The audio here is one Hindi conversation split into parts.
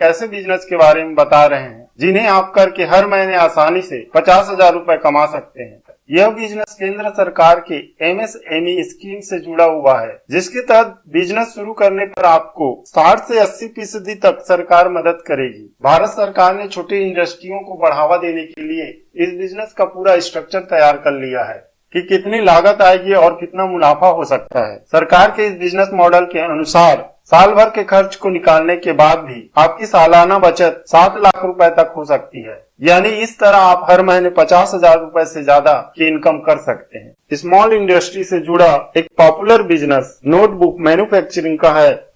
ऐसे बिजनेस के बारे में बता रहे हैं जिन्हें आप करके हर महीने आसानी से 50,000 रुपए कमा सकते हैं। यह बिजनेस केंद्र सरकार के MSME स्कीम से जुड़ा हुआ है, जिसके तहत बिजनेस शुरू करने पर आपको 60 से 80% तक सरकार मदद करेगी। भारत सरकार ने छोटी इंडस्ट्रियों को बढ़ावा देने के लिए इस बिजनेस का पूरा स्ट्रक्चर तैयार कर लिया है कि कितनी लागत आएगी और कितना मुनाफा हो सकता है। सरकार के इस बिजनेस मॉडल के अनुसार साल भर के खर्च को निकालने के बाद भी आपकी सालाना बचत 7 लाख रुपए तक हो सकती है। यानी इस तरह आप हर महीने 50,000 रुपए से ज्यादा की इनकम कर सकते हैं। स्मॉल इंडस्ट्री से जुड़ा एक पॉपुलर बिजनेस नोटबुक मैन्युफैक्चरिंग का है।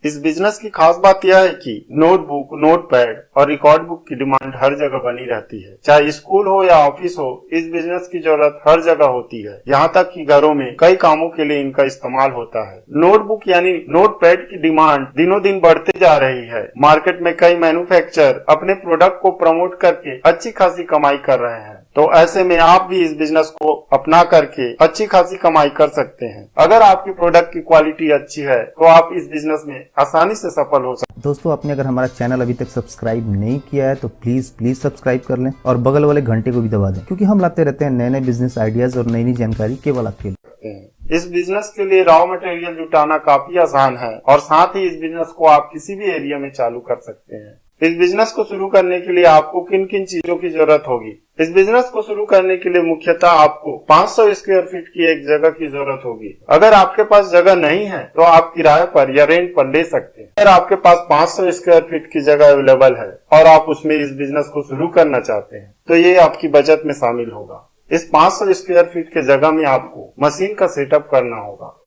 इस बिजनेस की खास बात यह है कि नोटबुक, नोटपैड और रिकॉर्ड बुक की डिमांड हर जगह बनी रहती है। चाहे स्कूल हो या ऑफिस हो, इस बिजनेस की जरूरत हर जगह होती है। यहाँ तक कि घरों में कई कामों के लिए इनका इस्तेमाल होता है। नोटबुक यानी नोटपैड की डिमांड दिनों दिन बढ़ते जा रही है। मार्केट में कई मैन्युफैक्चरर अपने प्रोडक्ट को प्रमोट करके अच्छी खासी कमाई कर रहे हैं। तो ऐसे में आप भी इस बिजनेस को अपना करके अच्छी खासी कमाई कर सकते हैं। अगर आपकी प्रोडक्ट की क्वालिटी अच्छी है तो आप इस बिजनेस में आसानी से सफल हो सकते हैं। दोस्तों, आपने अगर हमारा चैनल अभी तक सब्सक्राइब नहीं किया है तो प्लीज सब्सक्राइब कर लें और बगल वाले घंटे को भी दबा दें, क्योंकि हम लाते रहते हैं नए नए बिजनेस आइडियाज और नई नई जानकारी केवल आपके लिए। इस बिजनेस के लिए रॉ मटेरियल जुटाना काफी आसान है और साथ ही इस बिजनेस को आप किसी भी एरिया में चालू कर सकते हैं। इस बिजनेस को शुरू करने के लिए आपको किन किन चीजों की जरूरत होगी? इस बिजनेस को शुरू करने के लिए मुख्यतः आपको 500 स्क्वायर फीट की एक जगह की जरूरत होगी। अगर आपके पास जगह नहीं है तो आप किराए पर या रेंट पर ले सकते हैं। अगर आपके पास 500 स्क्वायर फीट की जगह अवेलेबल है और आप उसमें इस बिजनेस को शुरू करना चाहते हैं तो ये आपकी बजट में शामिल होगा। इस 500 स्क्वायर फीट के जगह में आपको मशीन का सेटअप करना होगा।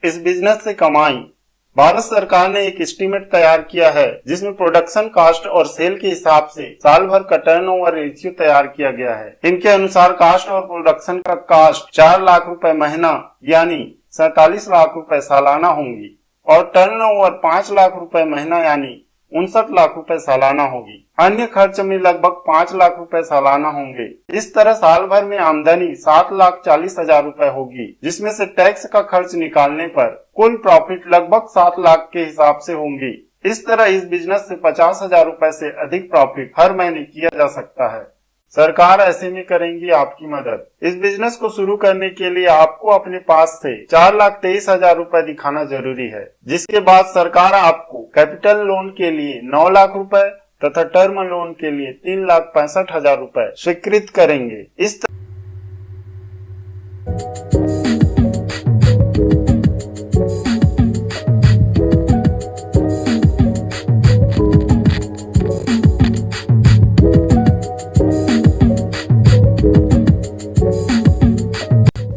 इस बिजनेस से कमाई भारत सरकार ने एक एस्टीमेट तैयार किया है, जिसमें प्रोडक्शन कास्ट और सेल के हिसाब से साल भर का टर्नओवर रेशियो तैयार किया गया है। इनके अनुसार कास्ट और प्रोडक्शन का कास्ट 4 लाख रुपए महीना यानी 47 लाख रुपए सालाना होंगी और टर्नओवर 5 लाख रुपए महीना यानी 59 लाख रुपए सालाना होगी। अन्य खर्च में लगभग 5 लाख रुपए सालाना होंगे। इस तरह साल भर में आमदनी 7,40,000 रुपए होगी, जिसमें से टैक्स का खर्च निकालने पर कुल प्रॉफिट लगभग 7 लाख के हिसाब से होंगी। इस तरह इस बिजनेस से 50,000 रुपए से अधिक प्रॉफिट हर महीने किया जा सकता है। सरकार ऐसे में करेंगी आपकी मदद। इस बिजनेस को शुरू करने के लिए आपको अपने पास से 4,23,000 रुपए दिखाना जरूरी है, जिसके बाद सरकार आपको कैपिटल लोन के लिए 9 लाख रुपए तथा टर्म लोन के लिए 3,65,000 रुपए स्वीकृत करेंगे। इस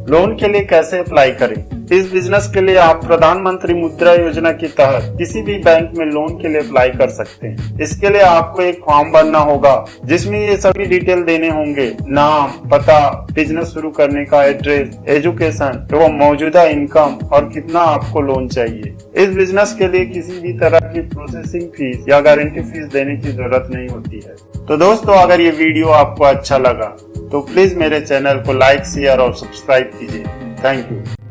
लोन के लिए कैसे अप्लाई करें? इस बिजनेस के लिए आप प्रधानमंत्री मुद्रा योजना के तहत किसी भी बैंक में लोन के लिए अप्लाई कर सकते हैं। इसके लिए आपको एक फॉर्म भरना होगा, जिसमें ये सभी डिटेल देने होंगे: नाम, पता, बिजनेस शुरू करने का एड्रेस, एजुकेशन एवं मौजूदा इनकम और कितना आपको लोन चाहिए। इस बिजनेस के लिए किसी भी तरह की प्रोसेसिंग फीस या गारंटी फीस देने की जरूरत नहीं होती है। तो दोस्तों, अगर ये वीडियो आपको अच्छा लगा तो प्लीज मेरे चैनल को लाइक, शेयर और सब्सक्राइब कीजिए। Thank you.